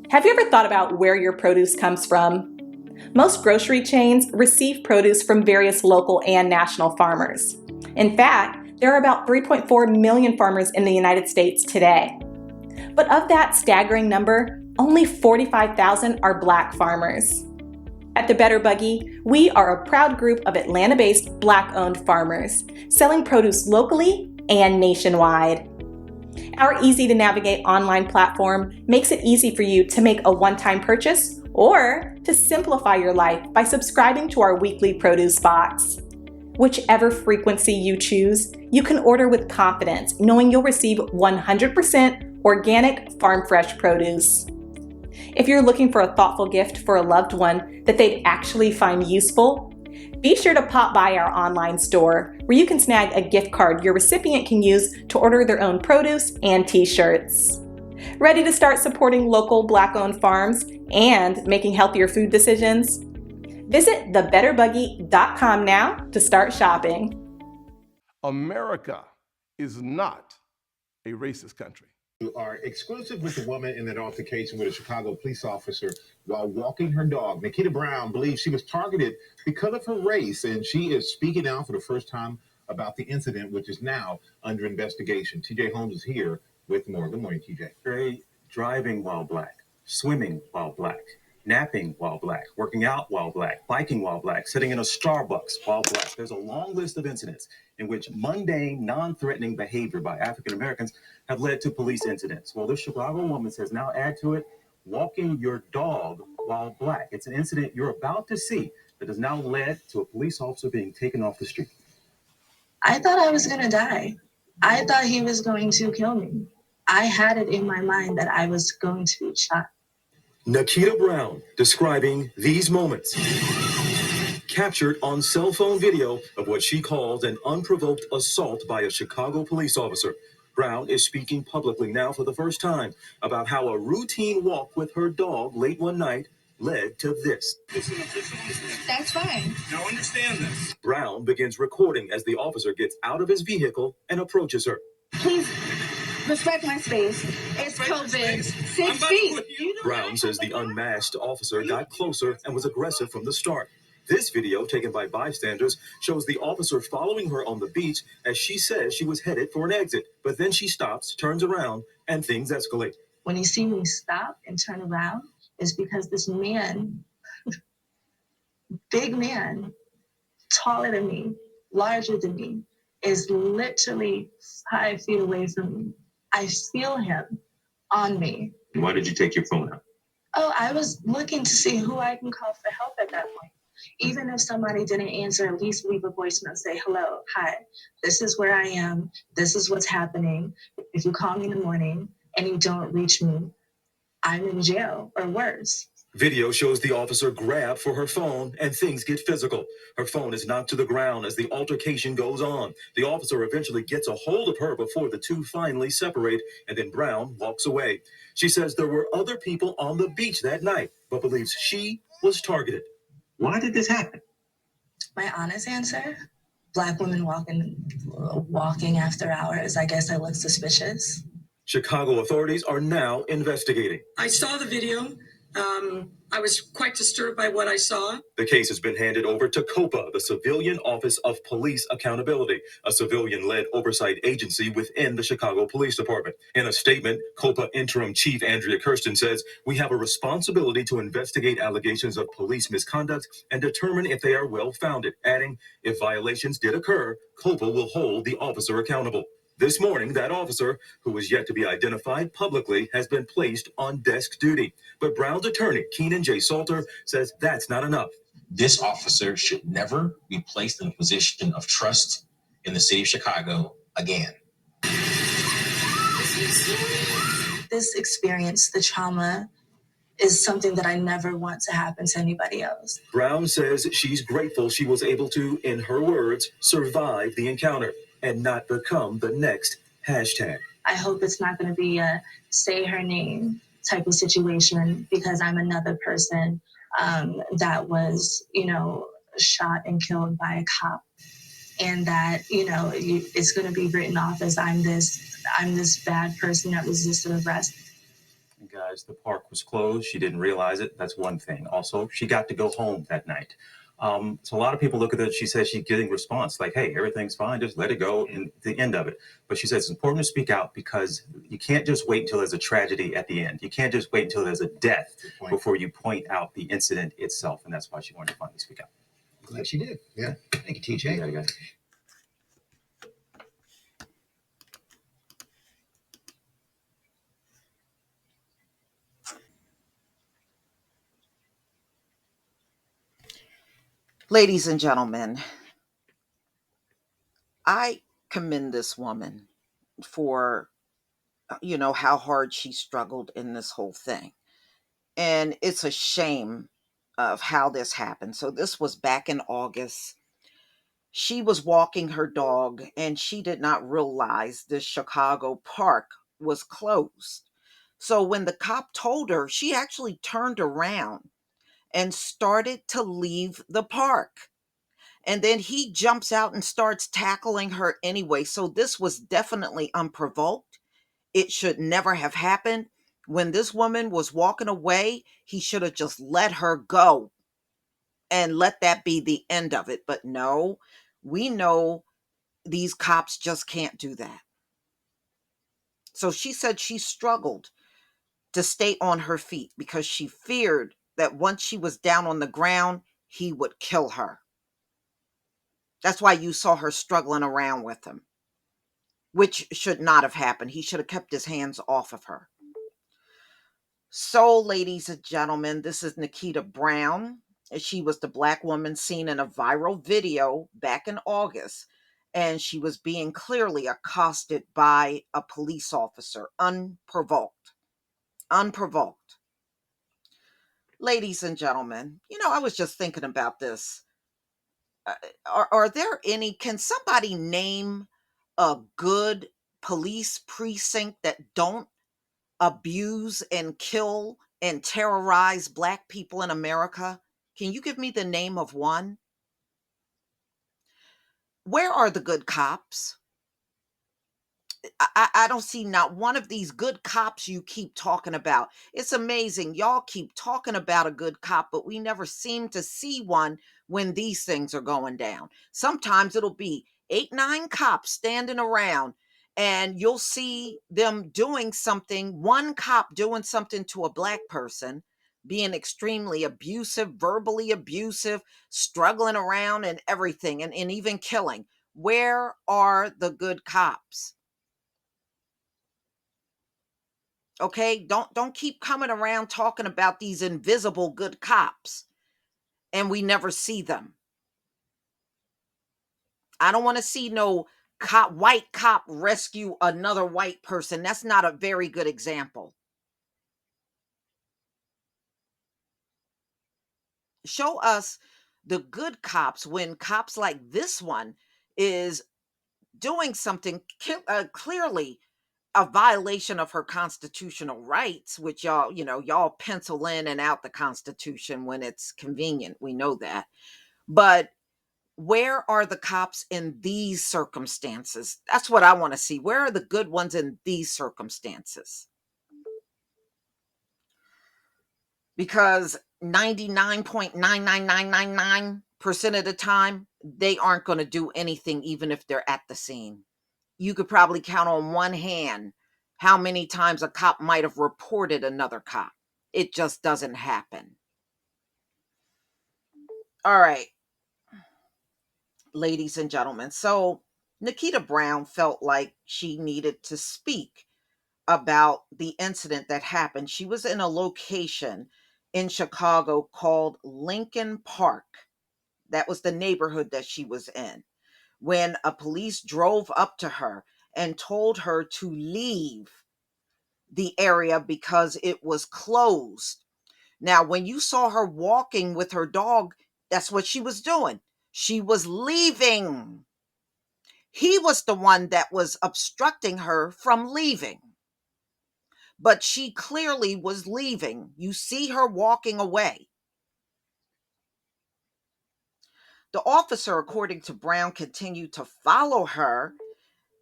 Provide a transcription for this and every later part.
Have you ever thought about where your produce comes from? Most grocery chains receive produce from various local and national farmers. In fact, there are about 3.4 million farmers in the United States today. But of that staggering number, only 45,000 are Black farmers. At the Better Buggy, we are a proud group of Atlanta-based Black-owned farmers, selling produce locally and nationwide. Our easy-to-navigate online platform makes it easy for you to make a one-time purchase or to simplify your life by subscribing to our weekly produce box. Whichever frequency you choose, you can order with confidence, knowing you'll receive 100% organic farm-fresh produce. If you're looking for a thoughtful gift for a loved one that they'd actually find useful, be sure to pop by our online store where you can snag a gift card your recipient can use to order their own produce and t-shirts. Ready to start supporting local Black-owned farms and making healthier food decisions? Visit thebetterbuggy.com now to start shopping. America is not a racist country. You are exclusive with the woman in that altercation with a Chicago police officer while walking her dog. Nikkita Brown believes she was targeted because of her race, and she is speaking out for the first time about the incident, which is now under investigation. TJ Holmes is here with more. Good morning, TJ. Driving while Black, swimming while Black, napping while Black, working out while Black, biking while Black, sitting in a Starbucks while Black. There's a long list of incidents in which mundane, non-threatening behavior by African Americans have led to police incidents. Well, this Chicago woman says now add to it walking your dog while Black. It's an incident you're about to see that has now led to a police officer being taken off the street. I thought I was going to die. I thought he was going to kill me. I had it in my mind that I was going to be shot. Nikkita Brown describing these moments, captured on cell phone video of what she called an unprovoked assault by a Chicago police officer. Brown is speaking publicly now for the first time about how a routine walk with her dog late one night led to this. That's fine. Now understand this. Brown begins recording as the officer gets out of his vehicle and approaches her. Please respect my space. It's COVID. 6 feet. Brown says the unmasked officer got closer and was aggressive from the start. This video, taken by bystanders, shows the officer following her on the beach as she says she was headed for an exit. But then she stops, turns around, and things escalate. When you see me stop and turn around, it's because this man, big man, taller than me, larger than me, is literally 5 feet away from me. I feel him on me. Why did you take your phone out? Oh, I was looking to see who I can call for help at that point. Even if somebody didn't answer, at least leave a voicemail and say, hello, hi, this is where I am. This is what's happening. If you call me in the morning and you don't reach me, I'm in jail or worse. Video shows the officer grab for her phone and things get physical. Her phone is knocked to the ground as the altercation goes on. The officer eventually gets a hold of her before the two finally separate, and then Brown walks away. She says there were other people on the beach that night, but believes she was targeted. Why did this happen? My honest answer, Black women walking after hours. I guess I look suspicious. Chicago authorities are now investigating. I saw the video. I was quite disturbed by what I saw. The case has been handed over to COPA, the Civilian Office of Police Accountability, a civilian-led oversight agency within the Chicago Police Department. In a statement, COPA Interim Chief Andrea Kirsten says, "We have a responsibility to investigate allegations of police misconduct and determine if they are well-founded," adding, "If violations did occur, COPA will hold the officer accountable." This morning, that officer, who was yet to be identified publicly, has been placed on desk duty. But Brown's attorney, Keenan J. Salter, says that's not enough. This officer should never be placed in a position of trust in the city of Chicago again. This experience, the trauma, is something that I never want to happen to anybody else. Brown says she's grateful she was able to, in her words, survive the encounter and not become the next hashtag. I hope it's not going to be a say her name type of situation because I'm another person that was, shot and killed by a cop. And that, it's going to be written off as I'm this bad person that resisted arrest. guys, the park was closed. She didn't realize it. That's one thing. Also, she got to go home that night. So a lot of people look at it. She says she's getting response like, hey, everything's fine. Just let it go, and the end of it. But she says it's important to speak out because you can't just wait until there's a tragedy at the end. You can't just wait until there's a death before you point out the incident itself. And that's why she wanted to finally speak out. Glad she did. Yeah. Thank you, TJ. Yeah, guys. Ladies and gentlemen, I commend this woman for, how hard she struggled in this whole thing. And it's a shame of how this happened. So this was back in August. She was walking her dog and she did not realize the Chicago park was closed. So when the cop told her, she actually turned around and started to leave the park. And then he jumps out and starts tackling her anyway. So this was definitely unprovoked. It should never have happened. When this woman was walking away, he should have just let her go and let that be the end of it. But no, we know these cops just can't do that. So she said she struggled to stay on her feet because she feared that once she was down on the ground, he would kill her. That's why you saw her struggling around with him, which should not have happened. He should have kept his hands off of her. So, ladies and gentlemen, this is Nikkita Brown. She was the Black woman seen in a viral video back in August, and she was being clearly accosted by a police officer, unprovoked. Unprovoked. Ladies and gentlemen, I was just thinking about this. Are there any, can somebody name a good police precinct that don't abuse and kill and terrorize Black people in America? Can you give me the name of one? Where are the good cops? I don't see not one of these good cops you keep talking about. It's amazing. Y'all keep talking about a good cop, but we never seem to see one when these things are going down. Sometimes it'll be 8, 9 cops standing around and you'll see them doing something, one cop doing something to a Black person, being extremely abusive, verbally abusive, struggling around and everything, and even killing. Where are the good cops? Okay, don't keep coming around talking about these invisible good cops and we never see them. I don't want to see no white cop rescue another white person. That's not a very good example. Show us the good cops when cops like this one is doing something clearly a violation of her constitutional rights, which y'all pencil in and out the Constitution when it's convenient. We know that. But where are the cops in these circumstances? That's what I want to see. Where are the good ones in these circumstances? Because 99.99999% of the time, they aren't going to do anything, even if they're at the scene. You could probably count on one hand how many times a cop might have reported another cop. It just doesn't happen. All right, ladies and gentlemen. So Nikkita Brown felt like she needed to speak about the incident that happened. She was in a location in Chicago called Lincoln Park. That was the neighborhood that she was in, when a police drove up to her and told her to leave the area because it was closed. Now, when you saw her walking with her dog, that's what she was doing. She was leaving. He was the one that was obstructing her from leaving. But she clearly was leaving. You see her walking away. The officer, according to Brown, continued to follow her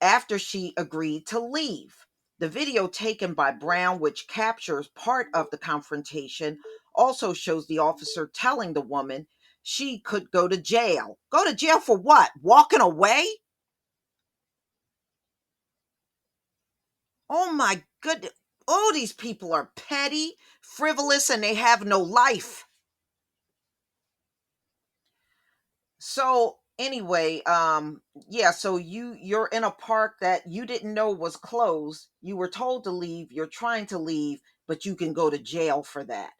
after she agreed to leave. The video taken by Brown, which captures part of the confrontation, also shows the officer telling the woman she could go to jail. Go to jail for what? Walking away? Oh my goodness. Oh, these people are petty, frivolous, and they have no life. So anyway, yeah, so you're in a park that you didn't know was closed. You were told to leave, you're trying to leave, but you can go to jail for that.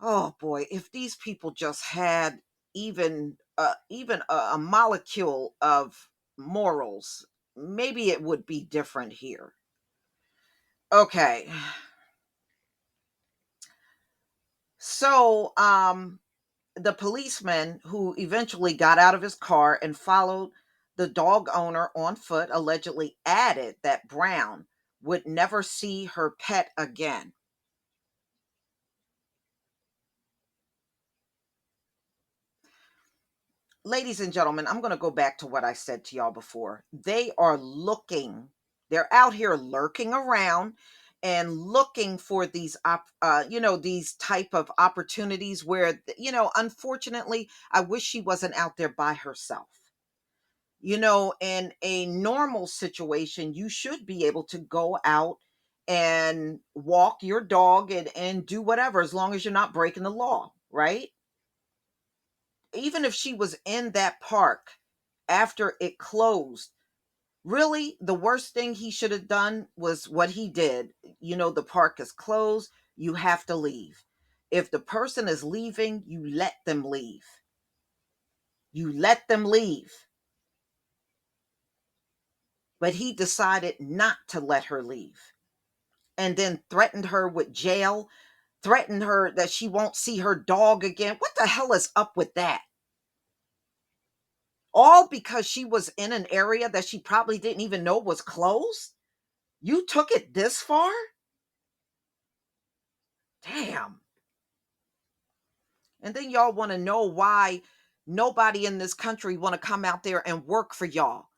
Oh boy, if these people just had even a molecule of morals, maybe it would be different here. Okay. So, the policeman who eventually got out of his car and followed the dog owner on foot allegedly added that Brown would never see her pet again. Ladies and gentlemen, I'm going to go back to what I said to y'all before. They are looking, they're out here lurking around and looking for these these type of opportunities where, unfortunately, I wish she wasn't out there by herself. In a normal situation, you should be able to go out and walk your dog and do whatever, as long as you're not breaking the law, right? Even if she was in that park after it closed, really, the worst thing he should have done was what he did. The park is closed. You have to leave. If the person is leaving, you let them leave. You let them leave. But he decided not to let her leave, and then threatened her with jail, threatened her that she won't see her dog again. What the hell is up with that? All because she was in an area that she probably didn't even know was closed? You took it this far? Damn. And then y'all want to know why nobody in this country want to come out there and work for y'all.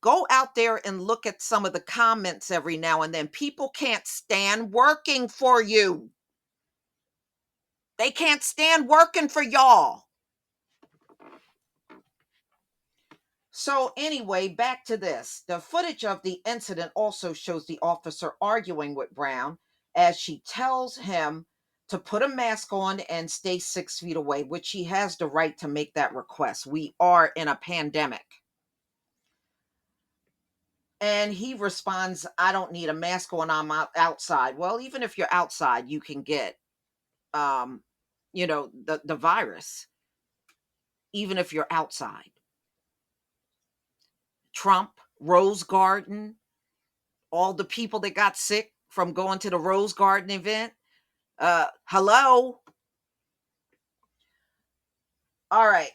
Go out there and look at some of the comments every now and then. People can't stand working for you. They can't stand working for y'all. So anyway, back to this. The footage of the incident also shows the officer arguing with Brown as she tells him to put a mask on and stay 6 feet away, which he has the right to make that request. We are in a pandemic. And he responds, I don't need a mask on, I'm outside. Well, even if you're outside, you can get, the virus, even if you're outside. Trump, Rose Garden, all the people that got sick from going to the Rose Garden event. Hello? All right.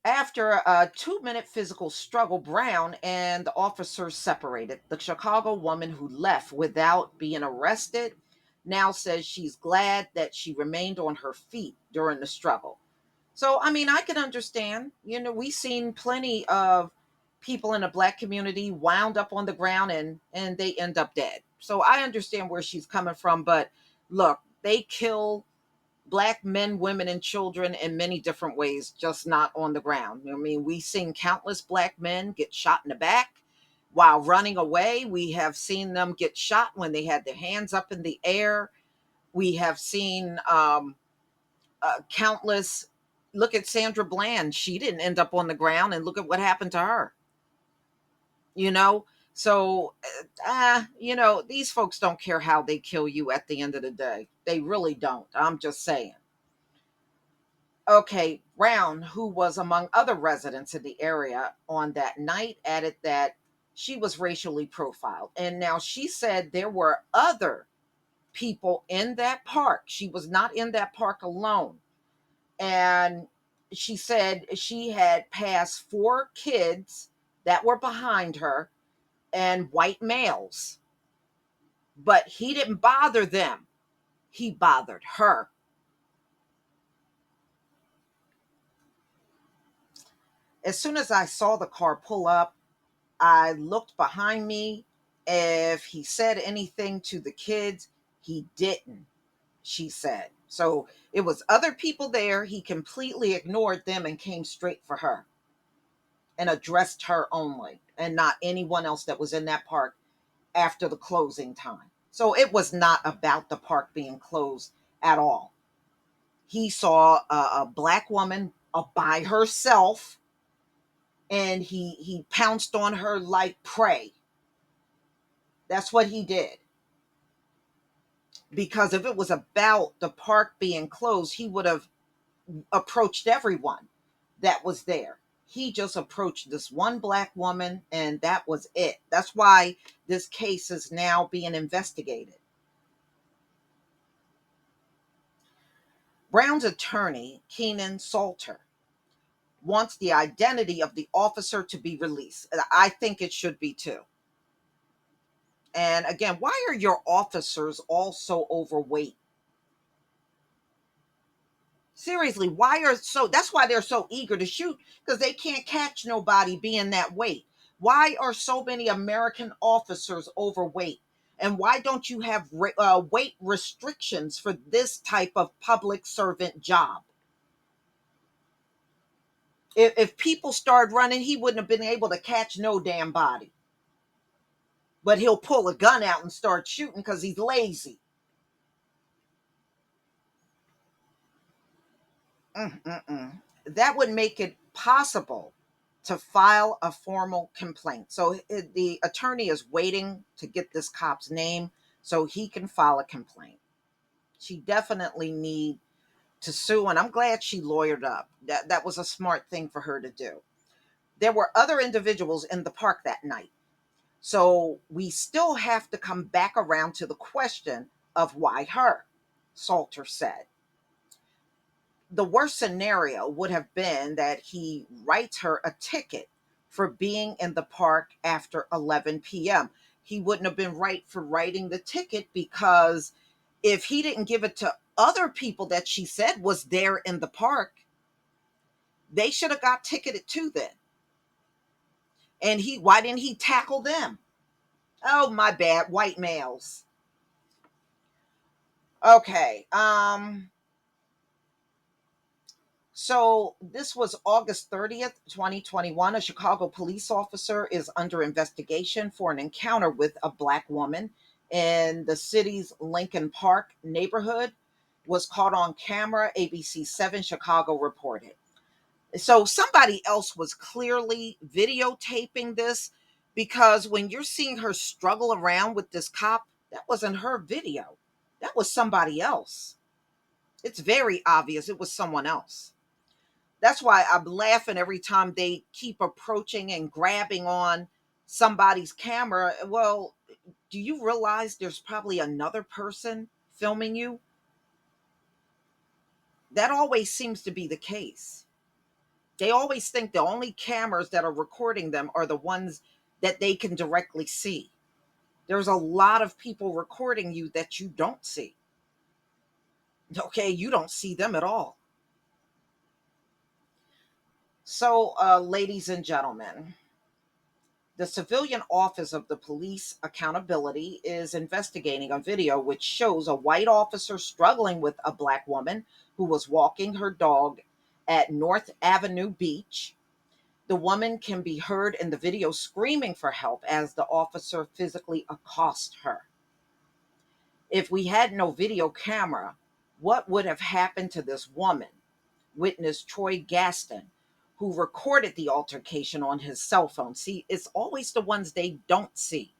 After a 2-minute physical struggle, Brown and the officers separated. The Chicago woman who left without being arrested now says she's glad that she remained on her feet during the struggle. So, I mean, I can understand. We've seen plenty of people in the Black community wound up on the ground and they end up dead. So I understand where she's coming from. But look, they kill Black men, women, and children in many different ways, just not on the ground. I mean, we've seen countless Black men get shot in the back while running away. We have seen them get shot when they had their hands up in the air. We have seen countless. Look at Sandra Bland. She didn't end up on the ground, and look at what happened to her. So these folks don't care how they kill you at the end of the day. They really don't. I'm just saying. Okay, Brown, who was among other residents in the area on that night, added that she was racially profiled. And now she said there were other people in that park. She was not in that park alone. And she said she had passed 4 kids that were behind her and white males. But he didn't bother them. He bothered her. As soon as I saw the car pull up, I looked behind me. If he said anything to the kids, he didn't, she said. So it was other people there. He completely ignored them and came straight for her and addressed her only and not anyone else that was in that park after the closing time. So it was not about the park being closed at all. He saw a black woman by herself, and he pounced on her like prey. That's what he did. Because if it was about the park being closed, he would have approached everyone that was there. He just approached this one black woman, and that was it. That's why this case is now being investigated. Brown's attorney, Keenan Salter, wants the identity of the officer to be released. I think it should be too. And again, why are your officers all so overweight? Seriously, that's why they're so eager to shoot, because they can't catch nobody being that weight. Why are so many American officers overweight? And why don't you have weight restrictions for this type of public servant job? If people started running, he wouldn't have been able to catch no damn body. But he'll pull a gun out and start shooting because he's lazy. That would make it possible to file a formal complaint. So the attorney is waiting to get this cop's name so he can file a complaint. She definitely need to sue, and I'm glad she lawyered up. That was a smart thing for her to do. There were other individuals in the park that night. So we still have to come back around to the question of why her, Salter said. The worst scenario would have been that he writes her a ticket for being in the park after 11 p.m. He wouldn't have been right for writing the ticket, because if he didn't give it to other people that she said was there in the park, they should have got ticketed too then. And why didn't he tackle them? Oh, my bad, white males. Okay. So this was August 30th, 2021. A Chicago police officer is under investigation for an encounter with a black woman in the city's Lincoln Park neighborhood. Was caught on camera, ABC 7 Chicago reported. So somebody else was clearly videotaping this, because when you're seeing her struggle around with this cop, that wasn't her video. That was somebody else. It's very obvious it was someone else. That's why I'm laughing every time they keep approaching and grabbing on somebody's camera. Well, do you realize there's probably another person filming you? That always seems to be the case. They always think the only cameras that are recording them are the ones that they can directly see. There's a lot of people recording you that you don't see. Okay, you don't see them at all. So, ladies and gentlemen, the Civilian Office of the Police Accountability is investigating a video which shows a white officer struggling with a black woman who was walking her dog at North Avenue Beach. The woman can be heard in the video screaming for help as the officer physically accosts her. If we had no video camera, what would have happened to this woman? Witness Troy Gaston, who recorded the altercation on his cell phone. See, it's always the ones they don't see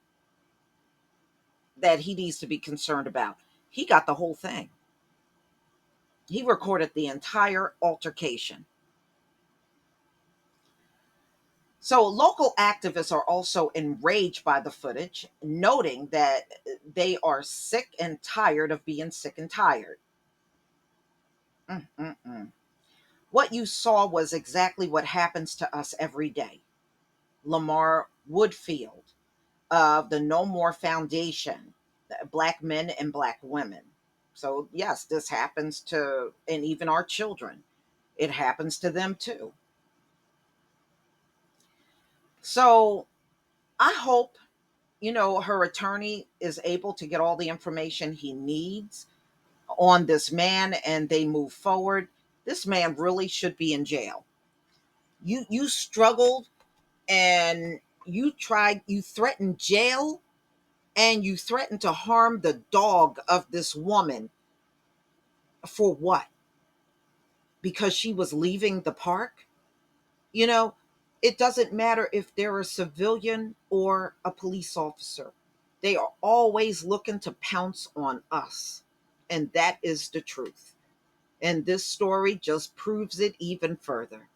that he needs to be concerned about. He got the whole thing. He recorded the entire altercation. So local activists are also enraged by the footage, noting that they are sick and tired of being sick and tired. What you saw was exactly what happens to us every day. Lamar Woodfield of the No More Foundation, Black men and Black women. So yes, this happens to, and even our children, it happens to them too. So I hope, her attorney is able to get all the information he needs on this man and they move forward. This man really should be in jail. You struggled and you threatened jail and you threatened to harm the dog of this woman. For what? Because she was leaving the park? You know, it doesn't matter if they're a civilian or a police officer. They are always looking to pounce on us. And that is the truth. And this story just proves it even further.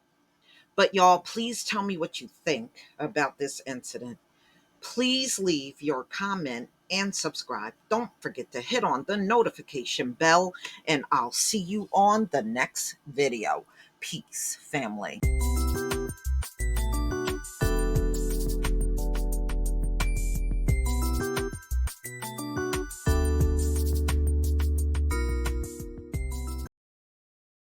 But y'all, please tell me what you think about this incident. Please leave your comment and subscribe. Don't forget to hit on the notification bell, and I'll see you on the next video. Peace, family.